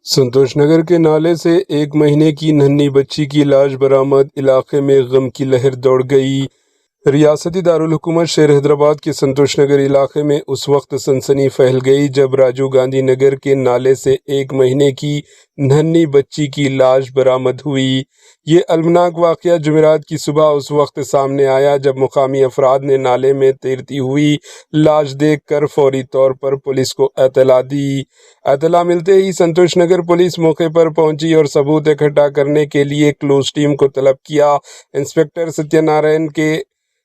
संतोष नगर के नाले से 1 महीने की नन्ही बच्ची की लाश बरामद। इलाके में गम की लहर दौड़ गई। रियासती दारुल हुकूमत शहर हैदराबाद के संतोष नगर इलाके में उस वक्त सनसनी फैल गई जब राजीव गांधी नगर के नाले से 1 महीने की नन्ही बच्ची की लाश बरामद हुई। ये अलमनाक वाक़या जुमेरात की सुबह उस वक्त सामने आया जब मुकामी अफराद ने नाले में तैरती हुई लाश देखकर फौरी तौर पर पुलिस को एतला दी। एतला मिलते ही संतोष नगर पुलिस मौके पर पहुंची और सबूत इकट्ठा करने के लिए क्लोज टीम को तलब किया। इंस्पेक्टर सत्यनारायण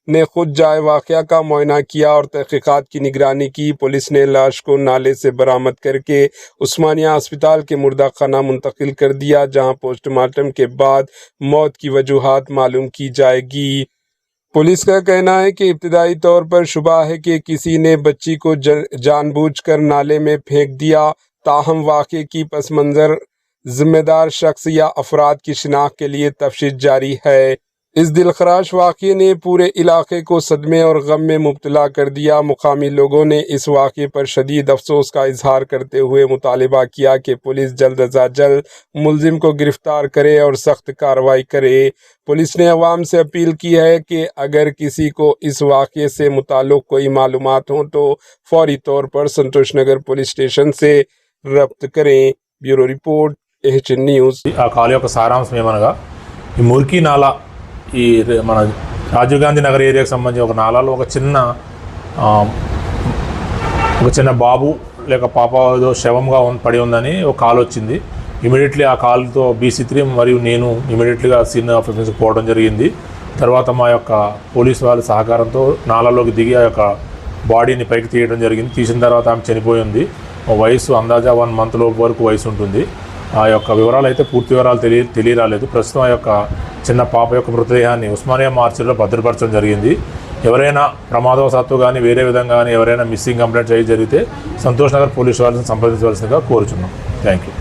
ने खुद जाए वाक़या का मुआयना किया और तहकीकात की निगरानी की। पुलिस ने लाश को नाले से बरामद करके उस्मानिया अस्पताल के मुर्दा खाना मुंतकिल कर दिया, जहां पोस्टमार्टम के बाद मौत की वजूहात मालूम की जाएगी। पुलिस का कहना है कि इब्तिदाई तौर पर शुबा है कि किसी ने बच्ची को जानबूझकर नाले में फेंक दिया। ताहम वाक़े की पस मंज़र जिम्मेदार शख्स या अफराद की शिनाख्त के लिए तफ्तीश जारी है। इस दिलखराश वाक़े ने पूरे इलाके को सदमे और गम में मुब्तला कर दिया। मुकामी लोगों ने इस वाक़े पर शदीद अफसोस का इजहार करते हुए मुतालिबा किया कि पुलिस जल्द अज जल्द मुलजिम को गिरफ्तार करे और सख्त कार्रवाई करे। पुलिस ने अवाम से अपील की है कि अगर किसी को इस वाक़े से मुताल्लिक़ कोई मालूमात हो तो फौरी तौर पर संतोष नगर पुलिस स्टेशन से रब्त करें। Bureau report, AHN news. ఆ కాల్ యొక్క సారాంశం ఏమనగా ఈ మురికి నాలా ఈ మన రాజీవ్ గాంధీ నగర్ ఏరియాకి సంబంధించి ఒక నాలాలో ఒక చిన్న బాబు లేక పాప ఏదో శవంగా పడి ఉందని ఒక కాల్ వచ్చింది. ఇమీడియట్లీ ఆ కాల్తో BC3 మరియు నేను ఇమీడియట్లీగా సీన్ ఆఫ్ ఎఫెన్స్కి పోవడం జరిగింది. తర్వాత మా యొక్క పోలీస్ వాళ్ళ సహకారంతో నాలాలోకి దిగి ఆ యొక్క బాడీని పైకి తీయడం జరిగింది. తీసిన తర్వాత ఆమె చనిపోయి ఉంది. వయసు అందాజా 1 మంత్ లోపు వరకు వయసు ఉంటుంది. ఆ యొక్క వివరాలు అయితే పూర్తి వివరాలు తెలియరాలేదు. ప్రస్తుతం ఆ యొక్క చిన్న పాప యొక్క మృతదేహాన్ని ఉస్మానియా మార్చిలో భద్రపరచడం జరిగింది. ఎవరైనా ప్రమాదవశాత్తు కానీ వేరే విధంగా కానీ ఎవరైనా మిస్సింగ్ కంప్లైంట్ జరిగితే సంతోష్ నగర్ పోలీస్ వాళ్ళని సంప్రదించవలసిందిగా కోరుచున్నాం. Thank you.